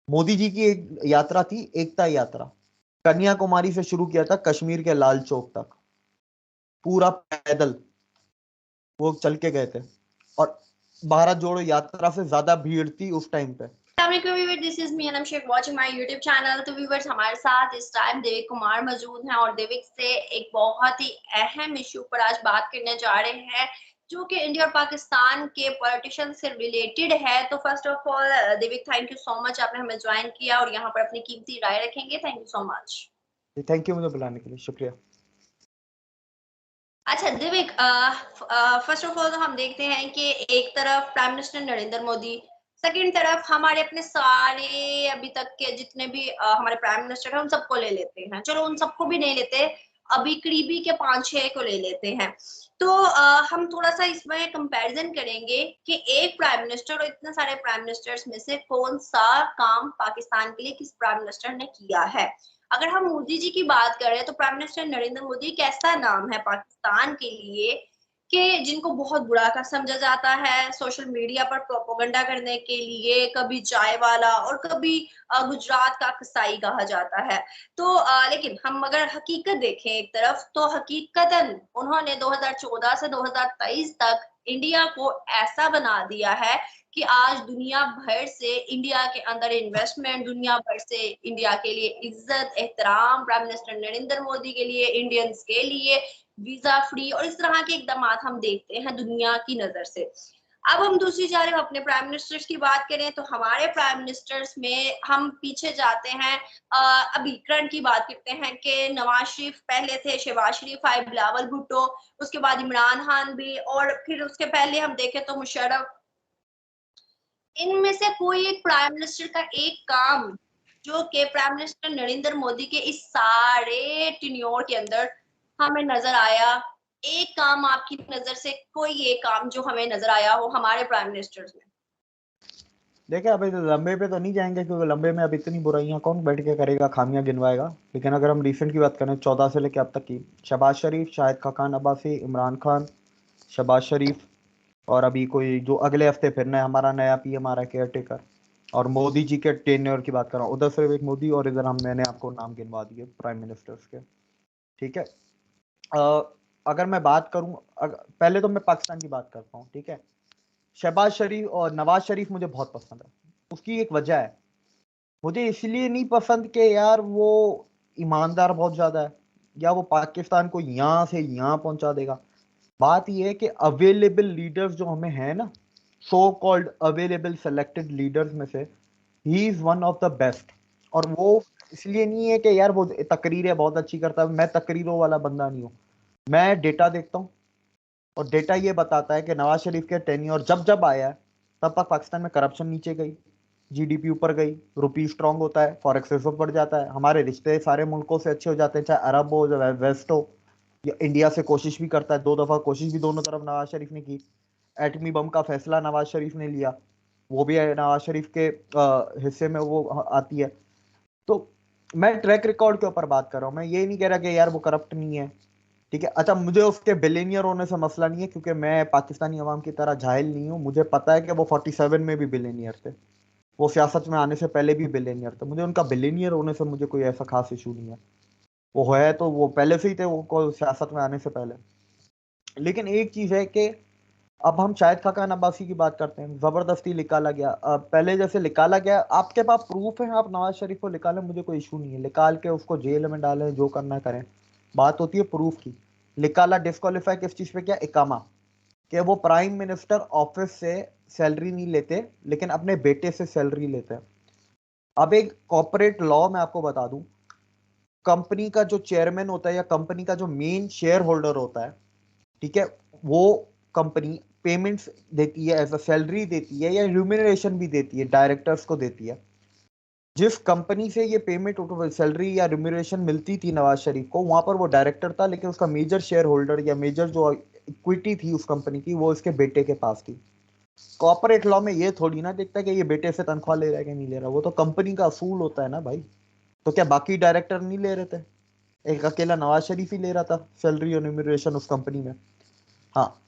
मोदी जी की एक यात्रा थी, एकता यात्रा। कन्याकुमारी से शुरू किया था, कश्मीर के लाल चौक तक, पूरा पैदल वो चल के गए थे। और भारत जोड़ो यात्रा से ज्यादा भीड़ थी उस टाइम पे। This is me and Sheikh watching my YouTube channel. तो व्यूवर्स, हमारे साथ इस टाइम देविक कुमार मौजूद हैं और देविक से एक बहुत ही अहम इशू पर आज बात करने जा रहे हैं, जो कि इंडिया और पाकिस्तान के पॉलिटिशियन से रिलेटेड है। तो first of all Devik, thank you so much, आपने हमें ज्वाइन किया और यहाँ पर अपनी कीमती राय रखेंगे। Thank you so much. Thank you मुझे बुलाने के लिए, शुक्रिया। अच्छा देविक, फर्स्ट ऑफ ऑल तो हम देखते हैं कि एक तरफ prime minister Narendra Modi, second तरफ हमारे अपने सारे अभी तक के जितने भी हमारे प्राइम मिनिस्टर हैं उन सबको ले लेते हैं। चलो उन सबको भी नहीं लेते, अभी करीबी के 5-6 को ले लेते हैं। तो हम थोड़ा सा इसमें कंपैरिजन करेंगे कि एक प्राइम मिनिस्टर और इतने सारे प्राइम मिनिस्टर्स में से कौन सा काम पाकिस्तान के लिए किस प्राइम मिनिस्टर ने किया है। अगर हम मोदी जी की बात करें तो प्राइम मिनिस्टर नरेंद्र मोदी एक ऐसा नाम है पाकिस्तान के लिए कि जिनको बहुत बुरा का समझा जाता है सोशल मीडिया पर प्रोपोगंडा करने के लिए, कभी चाय वाला और कभी गुजरात का कसाई कहा जाता है। तो लेकिन हम अगर हकीकत देखें एक तरफ, तो हकीकतन उन्होंने 2014 से 2023 तक इंडिया को ऐसा बना दिया है कि आज दुनिया भर से इंडिया के अंदर इन्वेस्टमेंट, दुनिया भर से इंडिया के लिए इज्जत एहतराम, प्राइम मिनिस्टर नरेंद्र मोदी के लिए, इंडियंस के लिए वीजा फ्री और इस तरह के इकदाम हम देखते हैं दुनिया की नजर से। अब हम दूसरी जानब अपने प्राइम मिनिस्टर्स की बात करें तो हमारे प्राइम मिनिस्टर्स में हम पीछे जाते हैं, अभी करंट की बात करते हैं कि नवाज शरीफ पहले थे, शहबाज शरीफ आए, बिलावल भुट्टो, उसके बाद इमरान खान भी, और फिर उसके पहले हम देखें तो मुशर्रफ। इनमें से कोई एक प्राइम मिनिस्टर का एक काम जो कि प्राइम मिनिस्टर नरेंद्र मोदी के इस सारे टिन्योर के अंदर हमें नजर आया, एक काम आपकी नजर से कोई एक काम जो हमें नजर आया हो हमारे प्राइम मिनिस्टर्स में। देखिए अभी तो लंबे पे तो नहीं जाएंगे, क्योंकि लंबे में अब इतनी बुराइयां कौन बैठ के करेगा, खामियां गिनवाएगा। लेकिन अगर हम रिसेंट की बात करें 14 से लेकर अब तक की, शहबाज शरीफ, शाहिद खाकान अब्बासी, इमरान खान, शहबाज शरीफ, और अभी कोई जो अगले हफ्ते फिर नया हमारा नया पीएम आ रहा है, केयर टेकर। और मोदी जी के टेन्योर की बात कर रहा हूँ, उधर सिर्फ एक मोदी, और इधर हम मैंने आपको नाम गिनवा दिए प्राइम मिनिस्टर्स के। ठीक है। अगर मैं बात करूं, पहले तो मैं पाकिस्तान की बात करता हूं, ठीक है। शहबाज शरीफ और नवाज शरीफ मुझे बहुत पसंद है। उसकी एक वजह है, मुझे इसलिए नहीं पसंद कि यार वो ईमानदार बहुत ज्यादा है, या वो पाकिस्तान को यहां से यहां पहुंचा देगा। बात यह है कि अवेलेबल लीडर्स जो हमें है ना, so called available selected leaders में से he is one of the best. और वो इसलिए नहीं है कि यार वो तकरीरें बहुत अच्छी करता है, मैं तकरीरों वाला बंदा नहीं हूँ। मैं डेटा देखता हूँ, और डेटा ये बताता है कि नवाज शरीफ के टेन्योर जब जब आया है, तब तक पाकिस्तान में करप्शन नीचे गई, जीडीपी ऊपर गई, रुपी स्ट्रांग होता है, फॉरेक्स रिजर्व बढ़ जाता है, हमारे रिश्ते सारे मुल्कों से अच्छे हो जाते हैं, चाहे अरब हो चाहे वेस्ट हो। या इंडिया से कोशिश भी करता है, 2 दफा कोशिश भी दोनों तरफ नवाज शरीफ ने की। एटमी बम का फैसला नवाज शरीफ ने लिया, वो भी नवाज शरीफ के हिस्से में वो आती है। तो मैं ट्रैक रिकॉर्ड के ऊपर बात कर रहा हूँ, मैं ये नहीं कह रहा कि यार वो करप्ट नहीं है। ठीक है, अच्छा मुझे उसके बिलेनियर होने से मसला नहीं है, क्योंकि मैं पाकिस्तानी अवाम की तरह जाहिल नहीं हूँ, मुझे पता है कि वो 47 में भी बिलेनियर थे। वो सियासत में आने से पहले भी बिलेनियर थे, मुझे उनका बिलेनियर होने से मुझे कोई ऐसा खास इशू नहीं है। वो है तो वो पहले से ही थे, वो सियासत में आने से पहले। लेकिन एक चीज है कि अब हम शाहिद खाकान अब्बासी की बात करते हैं, जबरदस्ती निकाला गया, अब पहले जैसे निकाला गया, आपके पास प्रूफ है, आप नवाज शरीफ को निकालें, मुझे कोई इशू नहीं है, निकाल के उसको जेल में डालें, जो करना है करें। बात होती है प्रूफ की। निकाला, डिस्क्वालीफाई किस चीज पे किया, इकामा, कि वो प्राइम मिनिस्टर ऑफिस से सैलरी नहीं लेते, लेकिन अपने बेटे से सैलरी लेते हैं। अब एक कॉर्पोरेट लॉ में आपको बता दूं, कंपनी का जो चेयरमैन होता है या कंपनी का जो मेन शेयर होल्डर होता है, ठीक है, वो कंपनी पेमेंट्स देती है, एज अ सैलरी देती है, या रिम्यूनरेशन भी देती है, डायरेक्टर्स को देती है। जिस कंपनी से ये पेमेंट सैलरी या रिम्यूनरेशन मिलती थी नवाज शरीफ को, वहां पर वो डायरेक्टर था, लेकिन उसका मेजर शेयर होल्डर या मेजर जो इक्विटी थी उस कंपनी की, वो इसके बेटे के पास थी। कॉर्पोरेट लॉ में ये थोड़ी ना देखता है कि ये बेटे से तनख्वाह ले रहा है कि नहीं ले रहा, वो तो कंपनी का असूल होता है ना भाई। तो क्या बाकी डायरेक्टर नहीं ले रहे थे? एक अकेला नवाज शरीफ ही ले रहा था सैलरी और रिम्यूनरेशन उस कंपनी में? हाँ।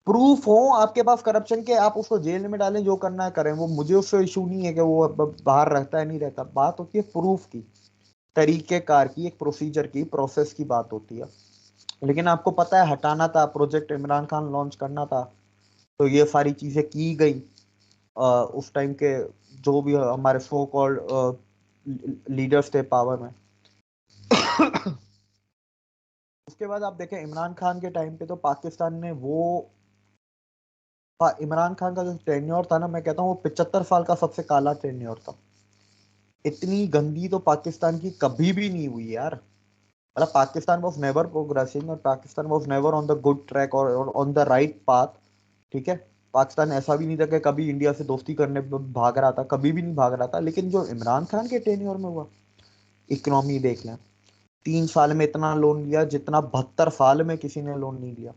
प्रूफ हो आपके पास करप्शन के, आप उसको जेल में डालें, जो करना है करें, वो मुझे उससे इशू नहीं है कि वो बाहर रहता है नहीं रहता। बात होती है प्रूफ की, तरीकेकार की, एक प्रोसीजर की, प्रोसेस की बात होती है। लेकिन आपको पता है हटाना था, प्रोजेक्ट इमरान खान लॉन्च करना था, तो ये सारी चीजें की गई उस टाइम के जो भी हमारे सो कॉल्ड लीडर्स थे पावर में। उसके बाद आप देखें इमरान खान के टाइम पे तो पाकिस्तान ने वो इमरान खान का जो टेन्योर था ना, मैं कहता हूँ वो 75 साल का सबसे काला टेन्योर था। इतनी गंदी तो पाकिस्तान की कभी भी नहीं हुई यार। मतलब पाकिस्तान वॉज नेवर प्रोग्रेसिंग, और Pakistan was never on the good track और ऑन द राइट पाथ। ठीक है, पाकिस्तान ऐसा भी नहीं था कि कभी इंडिया से दोस्ती करने भाग रहा था, कभी भी नहीं भाग रहा था। लेकिन जो इमरान खान के टेन्योर में हुआ, इकोनॉमी देख लें, 3 साल में इतना लोन लिया जितना 72 साल में किसी ने लोन नहीं लिया।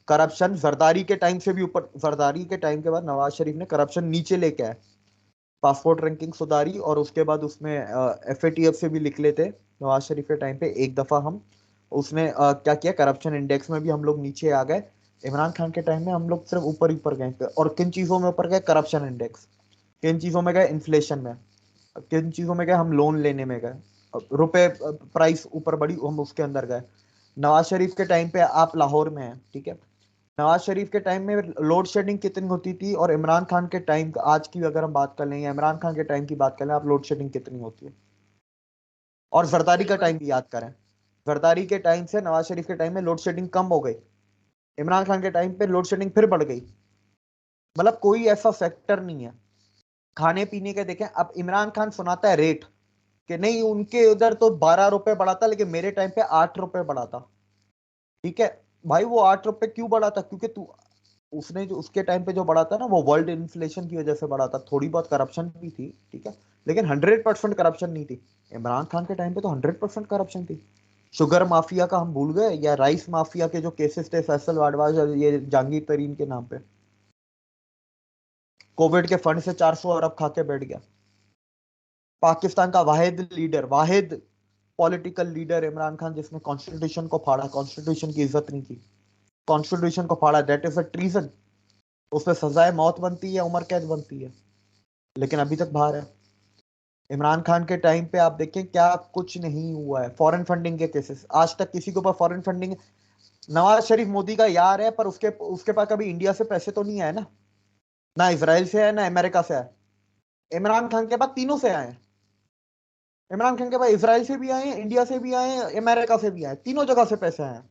करप्शन जरदारी के टाइम से भी ऊपर, जरदारी के टाइम के बाद नवाज शरीफ ने करप्शन नीचे लेके आए, पासपोर्ट रैंकिंग सुधारी, और उसके बाद उसमें FATF से भी लिख लेते नवाज शरीफ के टाइम पे एक दफा हम, उसने क्या किया, करप्शन इंडेक्स में भी हम लोग नीचे आ गए। इमरान खान के टाइम में हम लोग सिर्फ ऊपर ऊपर गए थे। और किन चीजों में ऊपर गए, करप्शन इंडेक्स। किन चीजों में गए, इन्फ्लेशन में। किन चीजों में गए, हम लोन लेने में गए, रुपए प्राइस ऊपर बढ़ी, हम उसके अंदर गए। नवाज शरीफ के टाइम पे आप लाहौर में हैं, ठीक है, नवाज शरीफ के टाइम में लोड शेडिंग कितनी होती थी, और इमरान खान के टाइम, आज की अगर हम बात कर लें या इमरान खान के टाइम की बात कर लें, आप लोड शेडिंग कितनी होती है। और जरदारी का बिल्कुल। टाइम भी याद करें, जरदारी के टाइम से नवाज शरीफ के टाइम में लोड शेडिंग कम हो गई, इमरान खान के टाइम पे लोड शेडिंग फिर बढ़ गई। मतलब कोई ऐसा सेक्टर नहीं है। खाने पीने के देखें, अब इमरान खान सुनाता है रेट कि नहीं उनके उधर तो 12 रुपए बढ़ा था, लेकिन मेरे टाइम पे 8 रुपए बढ़ा था। ठीक है भाई, वो 8 रुपए क्यों बढ़ा था, क्योंकि तू, उसने जो उसके टाइम पे जो बढ़ा था ना, वो वर्ल्ड इन्फ्लेशन की वजह से बढ़ा था। थोड़ी बहुत करप्शन भी थी, ठीक है, लेकिन 100% करप्शन नहीं थी। इमरान खान के टाइम पे तो 100% करप्शन थी। शुगर माफिया का हम भूल गए, या राइस माफिया के जो केसेस थे, फैसल वाडवाज और ये जहांगीर तरीन के नाम पे, कोविड के फंड से 400 अरब खा के बैठ गया। पाकिस्तान का वाहिद लीडर, वाहिद पॉलिटिकल लीडर इमरान खान, जिसने कॉन्स्टिट्यूशन को फाड़ा, कॉन्स्टिट्यूशन की इज्जत नहीं की, कॉन्स्टिट्यूशन को फाड़ा, दैट इज अ ट्रीजन। उसमें सजाए मौत बनती है, उम्र कैद बनती है, लेकिन अभी तक बाहर है। इमरान खान के टाइम पे आप देखें क्या कुछ नहीं हुआ है। फॉरेन फंडिंग के केसेस, आज तक किसी के ऊपर फॉरेन फंडिंग, नवाज शरीफ मोदी का यार है, पर उसके उसके पास कभी इंडिया से पैसे तो नहीं आए ना, ना इसराइल से आए ना अमेरिका से आए। इमरान खान के पास तीनों से आए हैं। इमरान खान के पास इसराइल से भी आए हैं, इंडिया से भी आए हैं, अमेरिका से भी आए, तीनों जगह से पैसे आए हैं।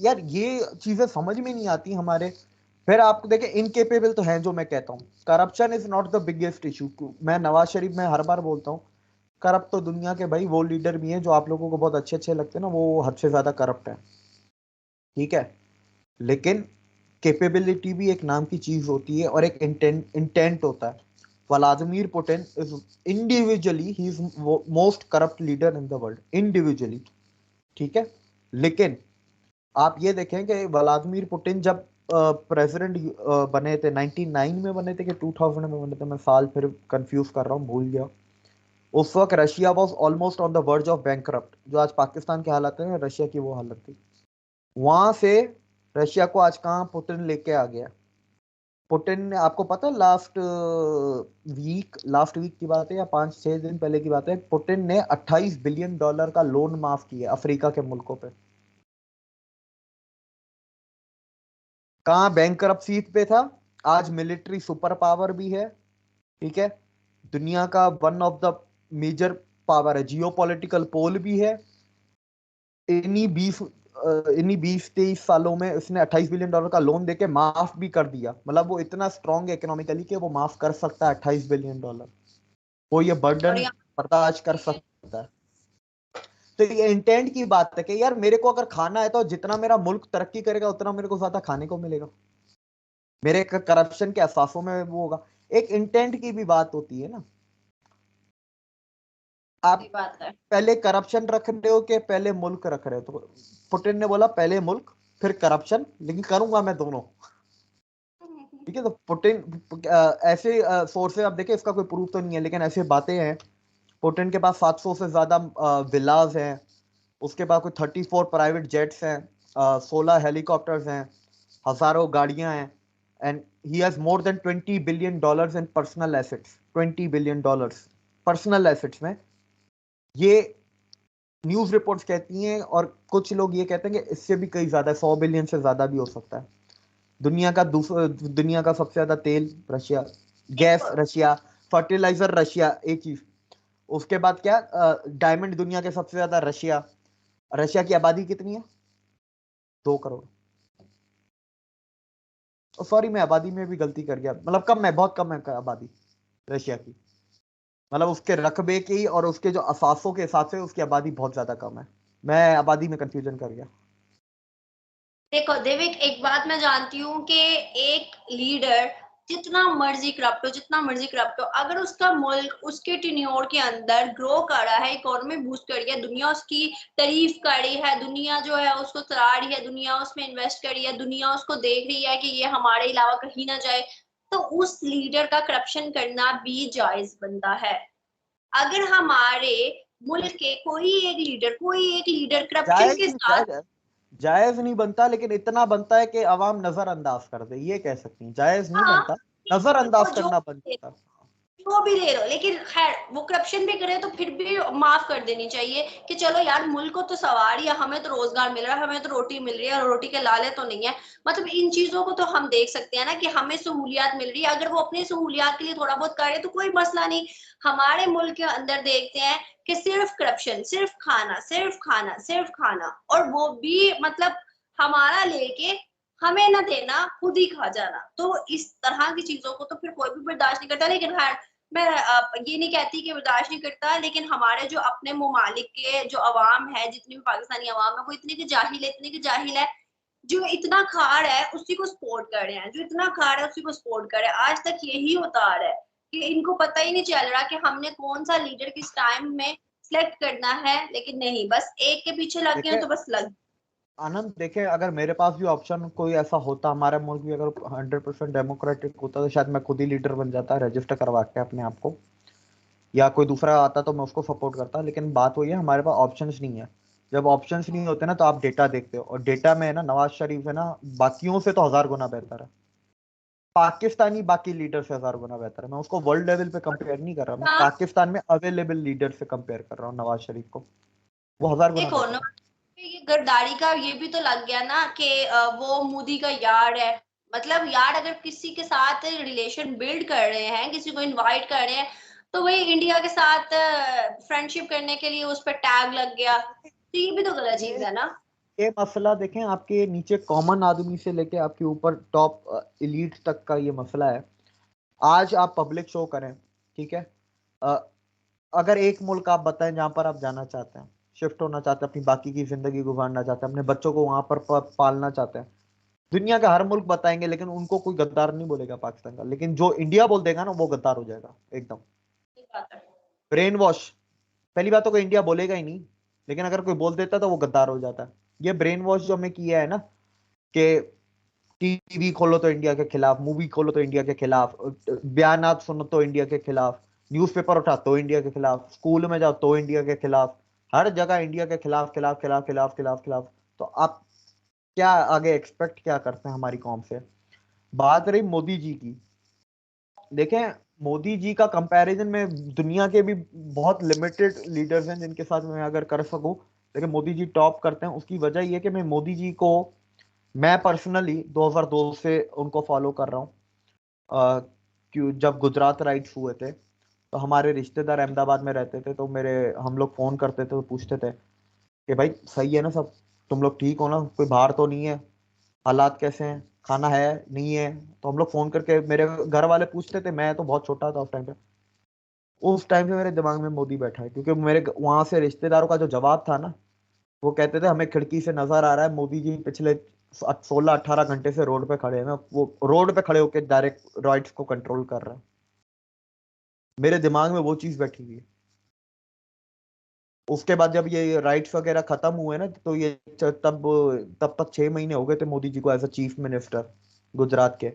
यार ये चीजें समझ में नहीं आती हमारे। फिर आप देखें इनकेपेबल तो हैं, जो मैं कहता हूँ corruption is not the biggest issue. मैं नवाज शरीफ में हर बार बोलता हूँ, करप्ट तो दुनिया के भाई वो लीडर भी हैं जो आप लोगों को बहुत अच्छे अच्छे लगते हैं ना, वो हद से ज्यादा करप्ट है। ठीक है, लेकिन कैपेबिलिटी भी एक नाम की चीज होती है, और एक इंटेंट इंटेंट होता है। Vladimir Putin is individually he is most corrupt leader in the world, individually. ठीक है, लेकिन आप ये देखें कि व्लादिमीर पुतिन जब प्रेसिडेंट बने थे, 99 में बने थे कि 2000 में बने थे, मैं साल फिर कंफ्यूज कर रहा हूँ, भूल गया। उस वक्त Russia was almost on the verge of bankrupt. जो आज पाकिस्तान की हालत है, रशिया की वो हालत थी। वहां से रशिया को आज कहाँ पुतिन लेके आ गया। पुतिन ने, आपको पता है, लास्ट वीक की बात है या 5-6 दिन पहले की बात है, पुतिन ने $28 बिलियन का लोन माफ किया अफ्रीका के मुल्कों पे। कहाँ बैंकरप्सी पे था, आज मिलिट्री सुपर पावर भी है। ठीक है, दुनिया का one of the major power है, जियो पॉलिटिकल पोल भी है। इन्हीं 20-23 सालों में उसने $28 बिलियन का लोन देके माफ भी कर दिया। मतलब वो इतना स्ट्रांग है इकोनॉमिकली कि वो माफ कर सकता है $28 बिलियन। वो ये और बर्डन यहाँ बर्दाश्त कर पे सकता है। तो ये इंटेंट की बात है कि यार मेरे को अगर खाना है तो जितना मेरा मुल्क तरक्की करेगा उतना मेरे को ज्यादा खाने को मिलेगा। मेरे करप्शन के असासों में वो होगा। एक इंटेंट की भी बात होती है ना। सही आप बात है। पहले करप्शन रख रहे हो कि पहले मुल्क रख रहे हो, तो पुतिन ने बोला पहले मुल्क फिर करप्शन, लेकिन करूंगा मैं दोनों। ठीक है, तो पुतिन ऐसे सोर्सेज आप देखें, इसका कोई प्रूफ तो नहीं है, लेकिन ऐसे बातें हैं। पुतिन के पास 700 से ज्यादा विलाज हैं, उसके पास कोई 34 प्राइवेट जेट्स हैं, 16 हेलीकॉप्टर्स हैं, हजारों गाड़ियां हैं, and he has more than $20 billion in personal assets. $20 billion personal assets में, ये न्यूज रिपोर्ट्स कहती हैं, और कुछ लोग ये कहते हैं कि इससे भी कई ज्यादा, 100 बिलियन से ज्यादा भी हो सकता है। दुनिया का सबसे ज्यादा तेल Russia, gas Russia, fertiliser Russia, एक चीज। उसके बाद क्या, डायमंड दुनिया के सबसे ज्यादा रशिया। रशिया की आबादी कितनी है? 2 करोड़। सॉरी, मैं आबादी में भी गलती कर गया, मतलब कम है, बहुत कम है आबादी रशिया की। मतलब उसके रकबे की और उसके जो असासों के हिसाब से उसकी आबादी बहुत ज्यादा कम है। मैं आबादी में कंफ्यूजन कर गया। देखो देविक, एक बात मैं जानती हूँ कि एक लीडर जितना मर्जी करप्ट हो, जितना मर्जी करप्ट हो, अगर उसका मुल्क उसके टिन्योर के अंदर ग्रो कर रहा है, इकोनॉमी बूस्ट कर रही है, दुनिया उसकी तारीफ कर रही है, दुनिया जो है उसको सराह रही है, दुनिया उसमें इन्वेस्ट कर रही है, दुनिया उसको देख रही है कि ये हमारे अलावा कहीं ना जाए, तो उस लीडर का करप्शन करना भी जायज बनता है। अगर हमारे मुल्क के कोई एक लीडर करप्शन जायज के नहीं, साथ, जायज नहीं बनता, लेकिन इतना बनता है कि अवाम नजरअंदाज कर दे, ये कह सकती हैं। जायज नहीं हाँ, बनता, वो नजरअंदाज जो करना बन जाता। जो भी ले लो, लेकिन खैर वो करप्शन भी करे तो फिर भी माफ कर देनी चाहिए कि चलो यार, मुल्क को तो सवार ही है, हमें तो रोजगार मिल रहा है, हमें तो रोटी मिल रही है, और रोटी के लाले तो नहीं है। मतलब इन चीजों को तो हम देख सकते हैं ना कि हमें सहूलियात मिल रही है, अगर वो अपनी सहूलियात के लिए थोड़ा बहुत करे तो कोई मसला नहीं। हमारे मुल्क के अंदर देखते हैं कि सिर्फ करप्शन, सिर्फ खाना, सिर्फ खाना, सिर्फ खाना, और वो भी मतलब हमारा लेके हमें ना देना, खुद ही खा जाना। तो इस तरह की चीजों को तो फिर कोई भी बर्दाश्त नहीं करता। लेकिन हाँ, मैं ये नहीं कहती कि बर्दाश्त नहीं करता, लेकिन हमारे जो अपने ममालिक के जो अवाम है, जितनी भी पाकिस्तानी अवाम है, वो इतनी की जाहिल है, इतनी की जाहिल है, जो इतना खा रहा है उसी को सपोर्ट कर रहे हैं, जो इतना खा रहा है उसी को सपोर्ट कर रहे हैं। आज तक यही होता आ रहा है कि इनको पता ही नहीं चल रहा कि हमने कौन सा लीडर किस टाइम में सिलेक्ट करना है, लेकिन नहीं, बस एक के पीछे लग गए देखे तो बस लग। आनंद, देखे अगर मेरे पास भी ऑप्शन कोई ऐसा होता, हमारा मुल्क भी अगर 100% डेमोक्रेटिक होता, तो शायद मैं खुद ही लीडर बन जाता, रजिस्टर करवा के अपने आप को, या कोई दूसरा आता तो मैं उसको सपोर्ट करता। लेकिन बात वही है, हमारे पास ऑप्शंस नहीं है। जब ऑप्शंस नहीं होते ना, तो आप डेटा देखते हो, और डेटा में है ना, नवाज शरीफ है ना, बाकियों से तो 1000 गुना बेहतर है। पाकिस्तानी बाकी लीडर से 1000 गुना बेहतर है। मैं उसको वर्ल्ड लेवल पे कंपेयर नहीं कर रहा, मैं हाँ, पाकिस्तान में अवेलेबल लीडर से कंपेयर कर रहा हूँ नवाज शरीफ को। वो 1000 गुना देखो बेहतर ना, है। ये गद्दारी का ये भी तो लग गया ना कि वो मोदी का यार है। मतलब यार, अगर किसी के साथ रिलेशन बिल्ड कर रहे हैं, किसी को इनवाइट कर रहे हैं, तो वही इंडिया के साथ फ्रेंडशिप करने के लिए उस पर टैग लग गया, तो ये भी तो गलत चीज ये है ना। ये मसला देखें, आपके नीचे कॉमन आदमी से लेके आपके ऊपर टॉप एलीट तक का ये मसला है। आज आप पब्लिक शो करें, ठीक है, अ, अगर एक मुल्क आप बताएं जहां पर आप जाना चाहते हैं, शिफ्ट होना चाहते हैं, अपनी बाकी की जिंदगी गुजारना चाहते हैं, अपने बच्चों को वहां पर पालना चाहते हैं, दुनिया का हर मुल्क बताएंगे, लेकिन उनको कोई गद्दार नहीं बोलेगा पाकिस्तान का। लेकिन जो इंडिया बोल देगा ना, वो गद्दार हो जाएगा एकदम। ये बात है। Brain wash. पहली बात तो कोई इंडिया बोलेगा ही नहीं, लेकिन अगर कोई बोल देता तो वो गद्दार हो जाता है। ये ब्रेन वॉश जो हमें किया है ना, कि टीवी खोलो तो इंडिया के खिलाफ, मूवी खोलो तो इंडिया के खिलाफ, बयानात सुनो तो इंडिया के खिलाफ, न्यूज़पेपर उठा तो इंडिया के खिलाफ, स्कूल में जाओ तो इंडिया के खिलाफ, हर जगह इंडिया के खिलाफ खिलाफ खिलाफ खिलाफ खिलाफ खिलाफ। तो आप क्या आगे एक्सपेक्ट क्या करते हैं हमारी कौम से? बात रही मोदी जी की, देखें, मोदी जी का कंपैरिजन में दुनिया के भी बहुत लिमिटेड लीडर्स हैं जिनके साथ मैं अगर कर सकूं, लेकिन मोदी जी टॉप करते हैं। उसकी वजह यह है कि मैं मोदी जी को, मैं पर्सनली 2002 से उनको फॉलो कर रहा हूँ। क्यों, जब गुजरात राइट्स हुए थे, तो हमारे रिश्तेदार अहमदाबाद में रहते थे, तो मेरे हम लोग फोन करते थे तो पूछते थे कि भाई सही है ना सब, तुम लोग ठीक हो ना, कोई बाहर तो नहीं है, हालात कैसे हैं, खाना है नहीं है। तो हम लोग फोन करके, मेरे घर वाले पूछते थे, मैं तो बहुत छोटा था उस टाइम पे। उस टाइम पे मेरे दिमाग में मोदी बैठा है, क्योंकि मेरे वहां से रिश्तेदारों का जो जवाब था ना, वो कहते थे हमें खिड़की से नजर आ रहा है मोदी जी पिछले 16-18 घंटे से रोड पे खड़े हैं, वो रोड पे खड़े होकर डायरेक्ट राइट्स को कंट्रोल कर रहे हैं। मेरे दिमाग में वो चीज बैठी हुई है। उसके बाद जब ये राइट्स वगैरह खत्म हुए ना, तो ये तब तब तक 6 महीने हो गए थे मोदी जी को as a chief minister Gujarat के।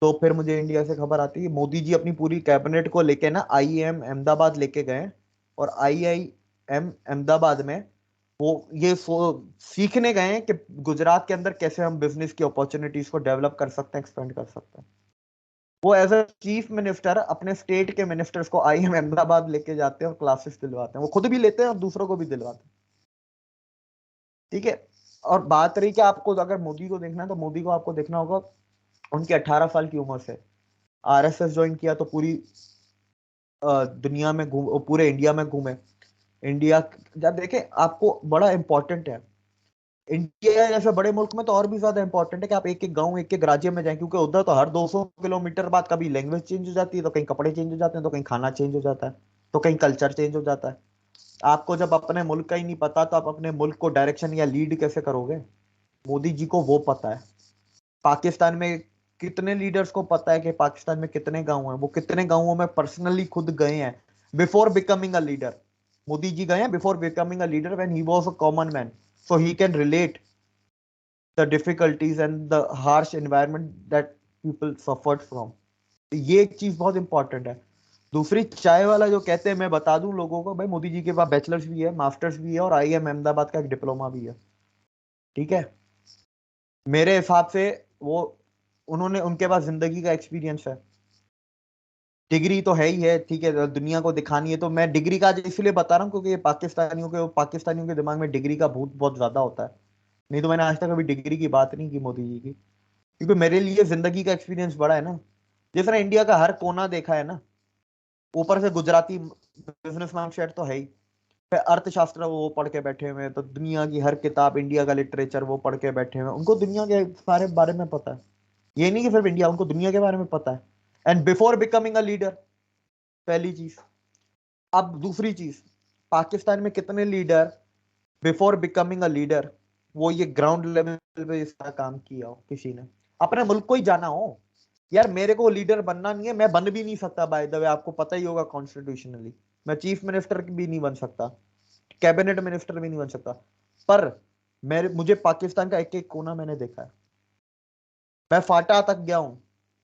तो फिर मुझे इंडिया से खबर आती है, मोदी जी अपनी पूरी कैबिनेट को लेके ना आईआईएम अहमदाबाद लेके गए, और आईआईएम अहमदाबाद में वो ये सीखने गए हैं कि गुजरात के अंदर कैसे हम बिजनेस की अपॉर्चुनिटीज को डेवलप कर सकते हैं, एक्सपेंड कर सकते हैं। वो एज अ चीफ मिनिस्टर अपने स्टेट के मिनिस्टर्स को IIM अहमदाबाद लेके जाते हैं और क्लासेस दिलवाते हैं, वो खुद भी लेते हैं और दूसरों को भी दिलवाते हैं। ठीक है। और बात रही कि आपको अगर मोदी को देखना है, तो मोदी को आपको देखना होगा उनकी 18 साल की उम्र से RSS ज्वाइन किया, तो पूरी दुनिया में घूम, पूरे इंडिया में घूमे। इंडिया जब देखें, आपको बड़ा इंपॉर्टेंट है, इंडिया जैसे बड़े मुल्क में तो और भी ज्यादा इंपॉर्टेंट है कि आप एक एक गांव, एक एक राज्य में जाएं, क्योंकि उधर तो हर 200 किलोमीटर बाद कभी लैंग्वेज चेंज हो जाती है, तो कहीं कपड़े चेंज हो जाते हैं, तो कहीं खाना चेंज हो जाता है, तो कहीं कल्चर चेंज हो जाता है। आपको जब अपने मुल्क का ही नहीं पता, तो आप अपने मुल्क को डायरेक्शन या लीड कैसे करोगे? मोदी जी को वो पता है। पाकिस्तान में कितने लीडर्स को पता है कि पाकिस्तान में कितने गांव हैं? वो कितने गांवों में पर्सनली खुद गए हैं before becoming a leader. Modi ji गए हैं before becoming a leader, when he was a common man, so he can relate the difficulties and the harsh environment that people suffered from। ये एक चीज बहुत इंपॉर्टेंट है। दूसरी, चाय वाला जो कहते हैं, मैं बता दूं लोगों को, भाई मोदी जी के पास बैचलर्स भी है, मास्टर्स भी है, और IIM अहमदाबाद का एक डिप्लोमा भी है। ठीक है। मेरे हिसाब से वो, उन्होंने, उनके पास जिंदगी का एक्सपीरियंस है। डिग्री तो है ही है, ठीक है, दुनिया को दिखानी है। तो मैं डिग्री का आज इसलिए बता रहा हूँ क्योंकि ये पाकिस्तानियों के दिमाग में डिग्री का भूत बहुत ज्यादा होता है। नहीं तो मैंने आज तक कभी डिग्री की बात नहीं की मोदी जी की, क्योंकि मेरे लिए जिंदगी का एक्सपीरियंस बड़ा है ना। जिस तरह इंडिया का हर कोना देखा है ना, ऊपर से गुजराती बिजनेस माइंडसेट तो है ही, फिर अर्थशास्त्र वो पढ़ के बैठे हुए हैं, तो दुनिया की हर किताब, इंडिया का लिटरेचर वो पढ़ के बैठे हुए हैं, उनको दुनिया के सारे बारे में पता है। ये नहीं कि सिर्फ इंडिया, उनको दुनिया के बारे में पता है। And before becoming a leader, पहली चीज। अब दूसरी चीज, पाकिस्तान में कितने leader before becoming a leader, वो ये ग्राउंड लेवल पे इसका काम किया हो, किसी ने अपने मुल्क को ही जाना हो। यार मेरे को लीडर बनना नहीं है, मैं बन भी नहीं सकता, बाय द वे आपको पता ही होगा कॉन्स्टिट्यूशनली। मैं चीफ मिनिस्टर भी नहीं बन सकता, कैबिनेट मिनिस्टर भी नहीं बन सकता। पर मेरे मुझे पाकिस्तान का एक एक कोना मैंने देखा है। मैं फाटा तक गया हूं,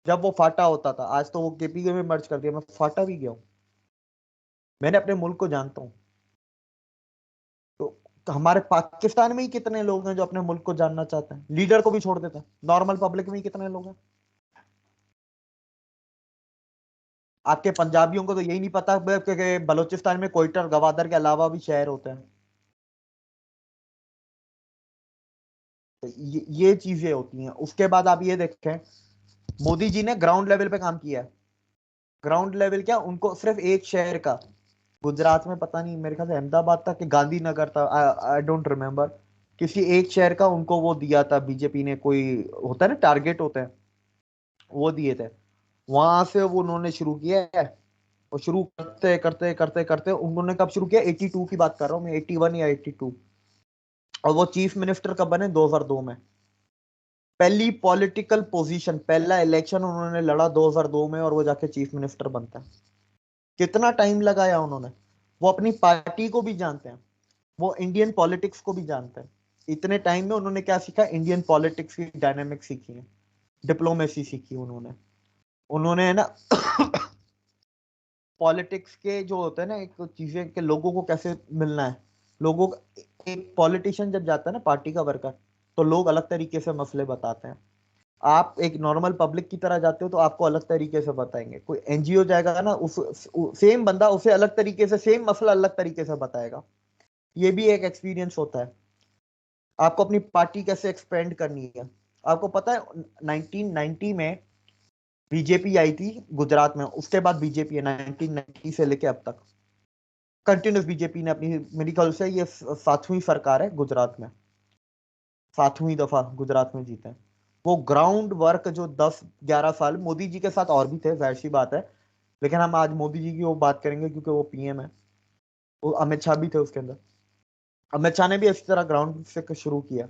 जब वो फाटा होता था। आज तो वो KPK में मर्ज कर दिया, मैं फाटा भी गया हूं। मैंने अपने मुल्क को जानता हूं। तो हमारे पाकिस्तान में ही कितने लोग हैं जो अपने मुल्क को जानना चाहते हैं, लीडर को भी छोड़ देते हैं, नॉर्मल पब्लिक में ही कितने लोग हैं। आपके पंजाबियों को तो यही नहीं पता कि बलूचिस्तान में कोयटा और गवादर के अलावा भी शहर होते हैं। तो ये चीजें होती हैं। उसके बाद आप ये देखें, मोदी जी ने ग्राउंड लेवल पे काम किया है। ग्राउंड लेवल क्या, उनको सिर्फ एक शहर का, गुजरात में पता नहीं, मेरे ख्याल से अहमदाबाद था कि गांधीनगर था, आई डोंट रिमेम्बर, किसी एक शहर का उनको वो दिया था बीजेपी ने, कोई होता है ना टारगेट होते हैं, वो दिए थे। वहां से वो उन्होंने शुरू किया है। और शुरू करते करते करते करते उन्होंने कब शुरू किया, 82 की बात कर रहा हूँ मैं, 81 या 82। और वो चीफ मिनिस्टर कब बने, 2002 में। पहली पॉलिटिकल पोजीशन, पहला इलेक्शन उन्होंने लड़ा 2002 में, और वो जाके चीफ मिनिस्टर बनता है। कितना टाइम लगाया उन्होंने। वो अपनी पार्टी को भी जानते हैं, वो इंडियन पॉलिटिक्स को भी जानते हैं। इतने टाइम में उन्होंने क्या सीखा, इंडियन पॉलिटिक्स की डायनेमिक्स सीखी है, डिप्लोमेसी सीखी उन्होंने। उन्होंने है ना पॉलिटिक्स के जो होते हैं ना, एक चीजें के लोगों को कैसे मिलना है, लोगों एक पॉलिटिशियन जब जाता है ना, पार्टी का वर्कर, तो लोग अलग तरीके से मसले बताते हैं। आप एक नॉर्मल पब्लिक की तरह जाते हो तो आपको अलग तरीके से बताएंगे। कोई NGO जाएगा ना, उस सेम बंदा उसे अलग तरीके से, सेम मसला अलग तरीके से बताएगा। ये भी एक एक्सपीरियंस होता है। आपको अपनी पार्टी कैसे एक्सपेंड करनी है। आपको पता है 1990 में बीजेपी आई थी गुजरात में, उसके बाद बीजेपी है 1990 से लेके अब तक कंटिन्यूस बीजेपी ने अपनी, मेरी ख्याल से ये 7वीं सरकार है गुजरात में, 7वीं दफा गुजरात में जीते हैं। वो ग्राउंड वर्क जो 10-11 साल मोदी जी के साथ और भी थे, जाहिर सी बात है, लेकिन हम आज मोदी जी की वो बात करेंगे क्योंकि वो PM है। वो अमित शाह भी थे उसके अंदर। अमित शाह ने भी इसी तरह ग्राउंड से शुरू किया।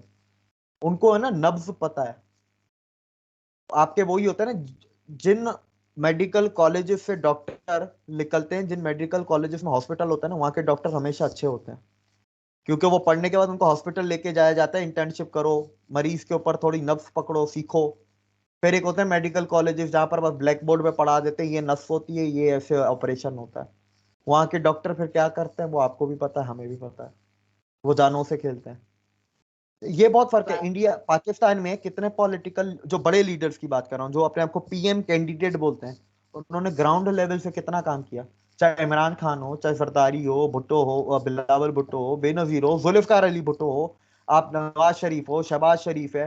उनको है ना नब्ज पता है। आपके वही होता है ना, जिन मेडिकल कॉलेजेस से डॉक्टर निकलते हैं, जिन मेडिकल कॉलेजेस में हॉस्पिटल होता है ना, वहाँ के डॉक्टर हमेशा अच्छे होते हैं, क्योंकि वो पढ़ने के बाद उनको हॉस्पिटल लेके जाया जाता है, इंटर्नशिप करो, मरीज के ऊपर थोड़ी नब्ज पकड़ो, सीखो। फिर एक होता है मेडिकल कॉलेजेस जहाँ पर बस ब्लैक बोर्ड पे पढ़ा देते हैं, ये नस होती है, ये ऐसे ऑपरेशन होता है। वहाँ के डॉक्टर फिर क्या करते हैं वो आपको भी पता है, हमें भी पता है। वो जानों से खेलते हैं। ये बहुत फर्क है। बात इंडिया पाकिस्तान में कितने पॉलिटिकल जो बड़े लीडर्स की बात कर रहा हूँ, जो अपने आप को पीएम कैंडिडेट बोलते हैं, उन्होंने ग्राउंड लेवल से कितना काम किया। चाहे इमरान खान हो, चाहे सरदारी हो, भुट्टो हो, बिलावल भुट्टो हो, बेनजीर हो, जुल्फकार अली भुट्टो हो, आप नवाज शरीफ हो, शहबाज शरीफ है,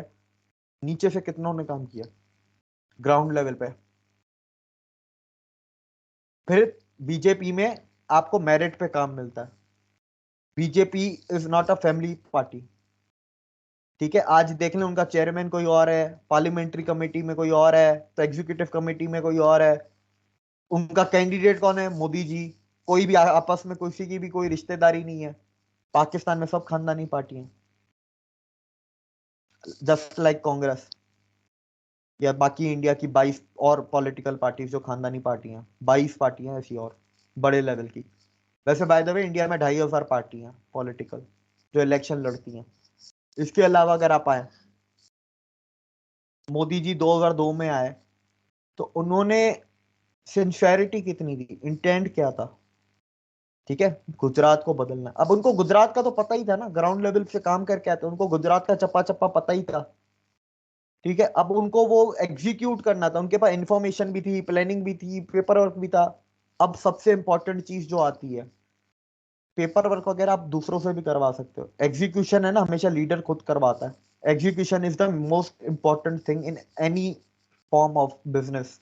नीचे से कितनों ने काम किया ग्राउंड लेवल पे। फिर बीजेपी में आपको मेरिट पे काम मिलता है। BJP is not a family party. ठीक है, आज देख लें उनका चेयरमैन कोई और है, पार्लियामेंट्री कमेटी में कोई और है, तो एग्जीक्यूटिव कमेटी में कोई और है। उनका कैंडिडेट कौन है? मोदी जी। कोई भी आपस में किसी की भी कोई रिश्तेदारी नहीं है। पाकिस्तान में सब खानदानी पार्टी हैं, जस्ट लाइक कांग्रेस या बाकी इंडिया की 22 और पॉलिटिकल पार्टीज जो खानदानी पार्टी हैं। 22 पार्टियां ऐसी और बड़े लेवल की। वैसे बाय द वे इंडिया में 2,500 पार्टियां पॉलिटिकल जो इलेक्शन लड़ती हैं। इसके अलावा अगर आप आए, मोदी जी 2002 में आए, तो उन्होंने सिंसियरिटी कितनी दी, इंटेंट क्या था। ठीक है, गुजरात को बदलना। अब उनको गुजरात का तो पता ही था ना, ग्राउंड लेवल से काम करके आते, उनको गुजरात का चप्पा चप्पा पता ही था। ठीक है, अब उनको वो एग्जीक्यूट करना था, उनके पास इंफॉर्मेशन भी थी, प्लानिंग भी थी, पेपर वर्क भी था। अब सबसे इंपॉर्टेंट चीज जो आती है, पेपर वर्क वगैरह आप दूसरों से भी करवा सकते हो, एग्जीक्यूशन है ना हमेशा लीडर खुद करवाता है। Execution is the most important thing in any form of business,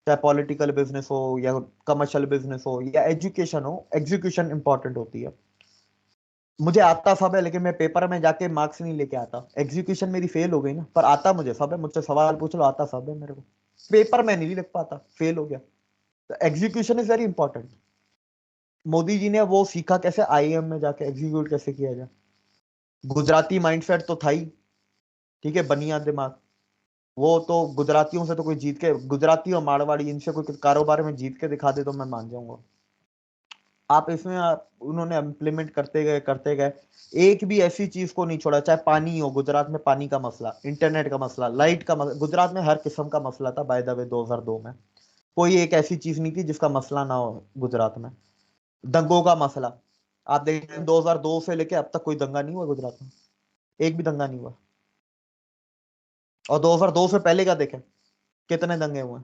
चाहे पॉलिटिकल बिजनेस हो या कमर्शियल बिजनेस हो या एजुकेशन हो, एग्जीक्यूशन इंपॉर्टेंट होती है। मुझे आता सब है, लेकिन मैं पेपर में जाके मार्क्स नहीं लेके आता। एग्जीक्यूशन मेरी फेल हो गई ना, पर आता मुझे सब है। मुझसे सवाल पूछ लो, आता सब है मेरे को। पेपर में नहीं लिख पाता, फेल हो गया। तो execution is very important. Modi ji ने वो सीखा कैसे, आईएम में जाके एग्जीक्यूट कैसे किया जाए। गुजराती माइंडसेट तो था ही। ठीक है, बनिया दिमाग। वो तो गुजरातियों से तो कोई जीत के, गुजराती और मारवाड़ी इनसे कोई कारोबार में जीत के दिखा दे तो मैं मान जाऊंगा। आप इसमें उन्होंने इम्प्लीमेंट करते गए। एक भी ऐसी चीज को नहीं छोड़ा, चाहे पानी हो, गुजरात में पानी का मसला, इंटरनेट का मसला, लाइट का मसला, गुजरात में हर किस्म का मसला था बाय द वे 2002 में। कोई एक ऐसी चीज नहीं थी जिसका मसला ना हो गुजरात में। दंगों का मसला आप देखें, 2002 से लेके अब तक कोई दंगा नहीं हुआ गुजरात में, एक भी दंगा नहीं हुआ। और 2002 से पहले का देखें, कितने दंगे हुए?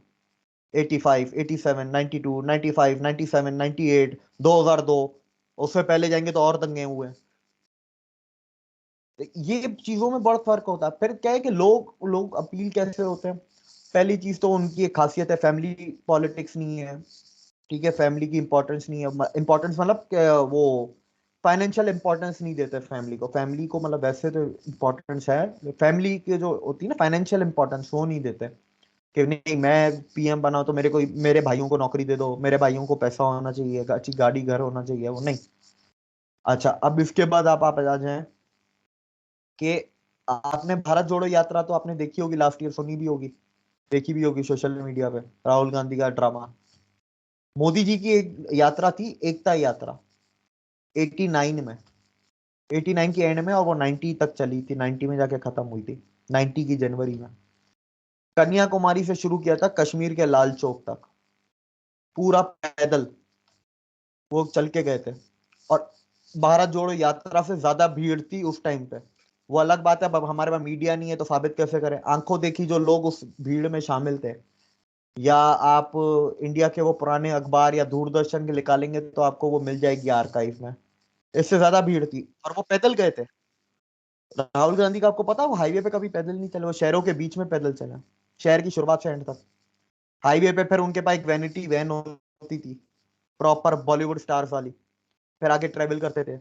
85, 87, 92, 95, 97, 98, 2002। उससे पहले जाएंगे तो और दंगे हुए हैं। ये चीजों में बहुत फर्क होता है। फिर क्या है कि लोग लोग अपील कैसे होते हैं। पहली चीज तो उनकी एक खासियत है, फैमिली पॉलिटिक्स नहीं है। ठीक है, फैमिली की इंपॉर्टेंस नहीं है। इंपॉर्टेंस मतलब वो फाइनेंशियल इंपॉर्टेंस नहीं देते फैमिली को। फैमिली को मतलब वैसे तो इंपॉर्टेंस है, फैमिली की जो होती है ना फाइनेंशियल इंपॉर्टेंस, वो नहीं देते। कि नहीं मैं पीएम बना तो मेरे को, मेरे भाइयों को नौकरी दे दो, मेरे भाइयों को पैसा होना चाहिए, अच्छी गाड़ी घर होना चाहिए, वो नहीं। अच्छा, अब इसके बाद आप आ जाएं कि आपने भारत जोड़ो यात्रा तो आपने देखी होगी, लास्ट ईयर सुनी भी होगी, देखी भी होगी सोशल मीडिया पे, राहुल गांधी का ड्रामा। मोदी जी की एक यात्रा थी, एकता यात्रा, 89 में, 89 की एंड में, और वो 90 तक चली थी, 90 में जाके खत्म हुई थी, 90 की जनवरी में। कन्याकुमारी से शुरू किया था कश्मीर के लाल चौक तक, पूरा पैदल वो चल के गए थे। और भारत जोड़ो यात्रा से ज्यादा भीड़ थी उस टाइम पे। वो अलग बात है, अब हमारे पास मीडिया नहीं है तो साबित कैसे करें, आंखों देखी जो लोग उस भीड़ में शामिल थे। या आप इंडिया के वो पुराने अखबार या दूरदर्शन के निकालेंगे तो आपको वो मिल जाएगी आर्काइव में। इससे ज्यादा भीड़ थी, और वो पैदल गए थे। राहुल गांधी का आपको पता है, वो हाईवे पे कभी पैदल नहीं चले, वो शहरों के बीच में पैदल चले, शहर की शुरुआत से एंड तक। हाईवे पे फिर उनके पास एक वैनिटी वैन होती थी, प्रॉपर बॉलीवुड स्टार्स वाली, फिर आगे ट्रेवल करते थे।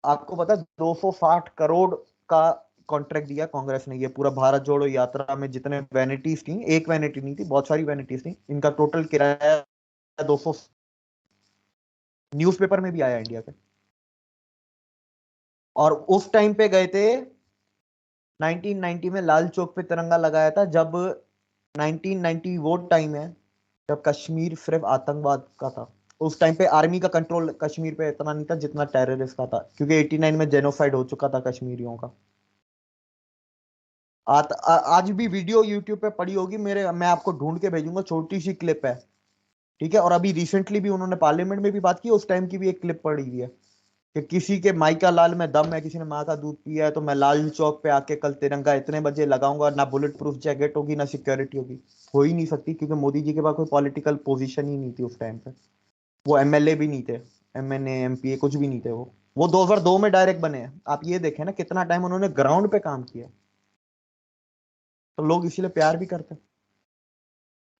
आपको पता है 260 करोड़ का कॉन्ट्रैक्ट दिया कांग्रेस ने, ये पूरा भारत जोड़ो यात्रा में जितने वैनिटीज थी, एक वैनिटी नहीं थी, बहुत सारी वैनिटीज थी, इनका टोटल किराया 200। न्यूज़पेपर में भी आया इंडिया के। और उस टाइम पे गए थे 1990 में, लाल चौक पे तिरंगा लगाया था, जब 1990 वो टाइम है जब कश्मीर सिर्फ आतंकवाद का था। उस टाइम पे आर्मी का कंट्रोल कश्मीर पे इतना नहीं था जितना टेररिस्ट का था, क्योंकि 89 में जेनोसाइड हो चुका था कश्मीरियों का। आज भी वीडियो यूट्यूब पे पड़ी होगी मेरे, मैं आपको ढूंढ के भेजूंगा, छोटी सी क्लिप है। ठीक है, और अभी रिसेंटली भी उन्होंने पार्लियामेंट में भी बात की, उस टाइम की भी एक क्लिप पड़ी हुई है। कि किसी के माई का लाल में दम है, किसी ने माँ का दूध पिया है तो मैं लाल चौक पे आके कल तिरंगा इतने बजे लगाऊंगा, ना बुलेट प्रूफ जैकेट होगी ना सिक्योरिटी होगी, हो ही नहीं सकती, क्योंकि मोदी जी के पास कोई पॉलिटिकल पोजीशन ही नहीं थी उस टाइम पे। वो एमएलए भी नहीं थे, एमएनए एमपीए कुछ भी नहीं थे। वो 2002 में डायरेक्ट बने हैं। आप ये देखें ना कितना टाइम उन्होंने ग्राउंड पे काम किया, तो लोग इसीलिए प्यार भी करते हैं।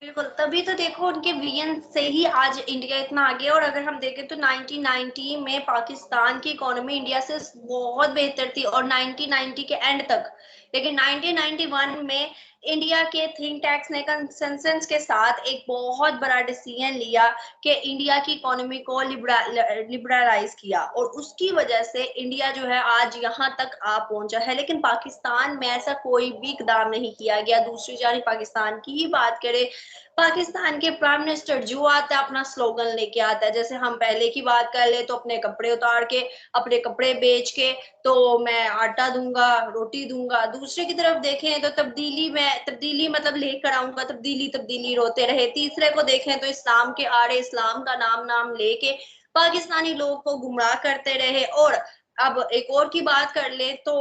बिल्कुल, तभी तो देखो उनके विजन से ही आज इंडिया इतना आगे है। और अगर हम देखें तो 1990 में पाकिस्तान की इकोनॉमी इंडिया से बहुत बेहतर थी और 1990 के एंड तक। लेकिन 1991 में इंडिया के थिंक टैंक्स ने कंसेंसस के साथ एक बहुत बड़ा डिसीजन लिया कि इंडिया की इकोनॉमी को लिबरलाइज किया, और उसकी वजह से इंडिया जो है आज यहाँ तक आ पहुंचा है। लेकिन पाकिस्तान में ऐसा कोई भी इकदाम नहीं किया गया। दूसरी जानी पाकिस्तान की ही बात करें, पाकिस्तान के प्राइम मिनिस्टर जो आता है अपना स्लोगन लेके आता है। जैसे हम पहले की बात कर ले तो अपने कपड़े उतार के, अपने कपड़े बेच के, तो मैं आटा दूंगा, रोटी दूंगा। दूसरे की तरफ देखें तो तब्दीली मतलब लेकर आऊंगा, तब्दीली तब्दीली रोते रहे। तीसरे को देखें तो इस्लाम के आड़े इस्लाम का नाम लेके पाकिस्तानी लोग को गुमराह करते रहे। और अब एक और की बात कर ले तो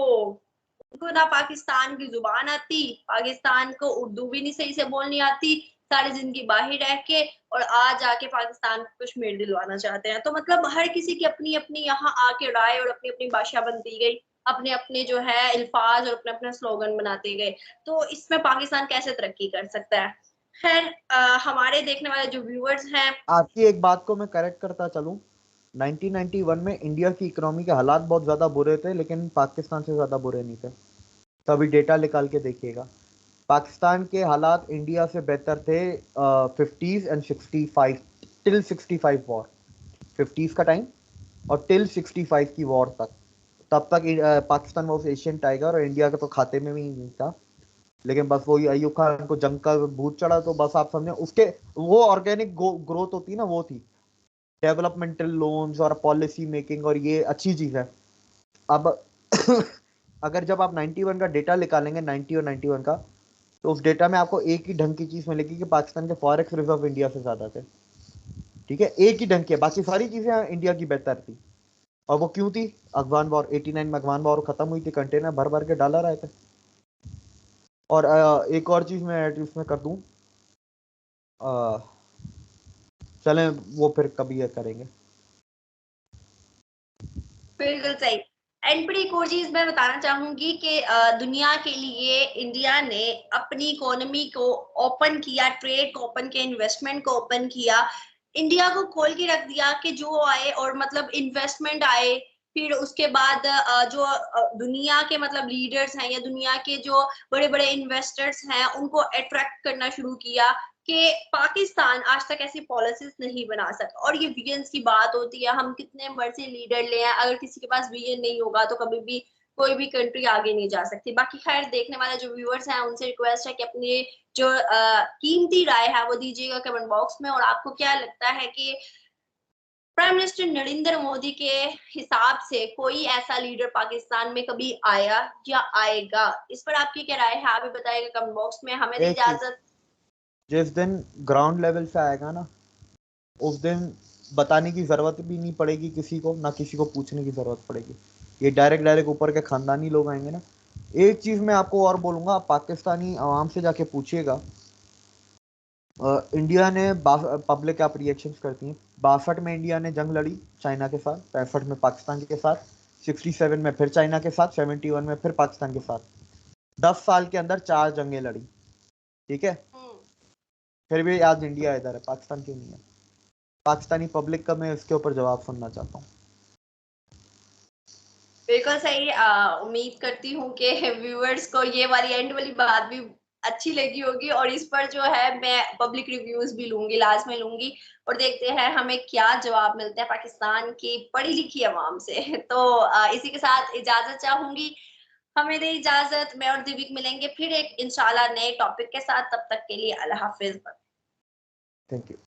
उनको ना पाकिस्तान की जुबान आती, पाकिस्तान को उर्दू भी नहीं सही से बोलनी आती, सारी जिंदगी बाहर रह के और आज आके पाकिस्तान को कश्मीर दिलवाना चाहते हैं। तो मतलब हर किसी की अपनी अपनी यहाँ आके राय और अपनी अपनी भाषा बनती गई, अपने अपने जो है अल्फाज और अपने अपने स्लोगन बनाते गए। तो इसमें पाकिस्तान कैसे तरक्की कर सकता है? खैर, हमारे देखने वाले जो व्यूअर्स हैं, आपकी एक बात को मैं करेक्ट करता चलूं, 1991 में इंडिया की इकोनॉमी के हालात बहुत ज्यादा बुरे थे, लेकिन पाकिस्तान से ज्यादा बुरे नहीं थे। तभी डेटा निकाल के देखिएगा, पाकिस्तान के हालात इंडिया से बेहतर थे 50s and 65 till 65 war, 50s का टाइम और टिल 65 की वॉर तक। तब तक पाकिस्तान वॉज एशियन टाइगर और इंडिया के तो खाते में भी नहीं था। लेकिन बस वही अयूब खान को जंग का भूत चढ़ा, तो बस आप समझे उसके वो ऑर्गेनिक ग्रोथ होती ना, वो थी डेवलपमेंटल लोन्स और पॉलिसी मेकिंग, और ये अच्छी चीज है। अब अगर जब आप 91 का डेटा निकालेंगे, 90 और 91 का, तो उस डेटा में आपको एक ही ढंग की चीज मिलेगी कि पाकिस्तान के फॉरेक्स रिजर्व इंडिया से ज्यादा थे। ठीक है, एक ही ढंग के, बाकी सारी चीजें इंडिया की बेहतर थी। और वो क्यों थी? अफगान वॉर 89 में अफगान वॉर खत्म हुई थी, कंटेनर भर भर के डाला रहे थे। और एक और चीज मैं ऐड इसमें कर दूं, चलें वो फिर कभी ये करेंगे। बिल्कुल सही। एंड बड़ी एक और चीज मैं बताना चाहूंगी कि दुनिया के लिए इंडिया ने अपनी इकोनॉमी को ओपन किया, ट्रेड को ओपन किया, इन्वेस्टमेंट को ओपन किया, इंडिया को खोल के रख दिया कि जो आए और मतलब इन्वेस्टमेंट आए। फिर उसके बाद जो दुनिया के मतलब लीडर्स हैं या दुनिया के जो बड़े बड़े इन्वेस्टर्स हैं उनको अट्रैक्ट करना शुरू किया कि पाकिस्तान आज तक ऐसी पॉलिसीज नहीं बना सका। और ये विजन की बात होती है, हम कितने मर्जी लीडर ले आए, अगर किसी के पास विजन नहीं होगा तो कभी भी कोई भी कंट्री आगे नहीं जा सकती। बाकी खैर, देखने वाले जो व्यूअर्स हैं उनसे रिक्वेस्ट है कि अपने जो कीमती राय है वो दीजिएगा कमेंट बॉक्स में। और आपको क्या लगता है कि प्राइम मिनिस्टर नरेंद्र मोदी के हिसाब से कोई ऐसा लीडर पाकिस्तान में कभी आया या आएगा? इस पर आपकी क्या राय है, आप भी बताइएगा कमेंट बॉक्स में। हमें दी एक चीज, इजाजत। जिस दिन ग्राउंड लेवल से आएगा ना, उस दिन बताने की जरूरत भी नहीं पड़ेगी किसी को, ना किसी को पूछने की जरूरत पड़ेगी। ये डायरेक्ट डायरेक्ट ऊपर के खानदानी लोग आएंगे ना। एक चीज मैं आपको और बोलूंगा, पाकिस्तानी आवाम से जाके पूछिएगा, इंडिया ने पब्लिक आप रिएक्शंस करती हैं, 62 में इंडिया ने जंग लड़ी चाइना के साथ, 65 में पाकिस्तान के साथ, 67 में फिर चाइना के साथ, 71 में फिर पाकिस्तान के साथ। 10 साल के अंदर 4 जंगें लड़ी। ठीक है, फिर भी आज इंडिया इधर है, पाकिस्तान क्यों नहीं है? पाकिस्तानी पब्लिक का मैं इसके ऊपर जवाब सुनना चाहता हूँ। बिल्कुल सही। उम्मीद करती हूँ कि व्यूअर्स को ये वाली एंड वाली बात भी अच्छी लगी होगी, और इस पर जो है मैं पब्लिक रिव्यूज भी लूंगी, लाजमी लूंगी। और देखते हैं हमें क्या जवाब मिलते हैं पाकिस्तान की पढ़ी लिखी आवाम से। तो इसी के साथ इजाजत चाहूंगी। हमें दे इजाजत। मैं और दिविक मिलेंगे फिर एक इंशाल्लाह नए टॉपिक के साथ। तब तक के लिए अल्लाह हाफिज। Thank you.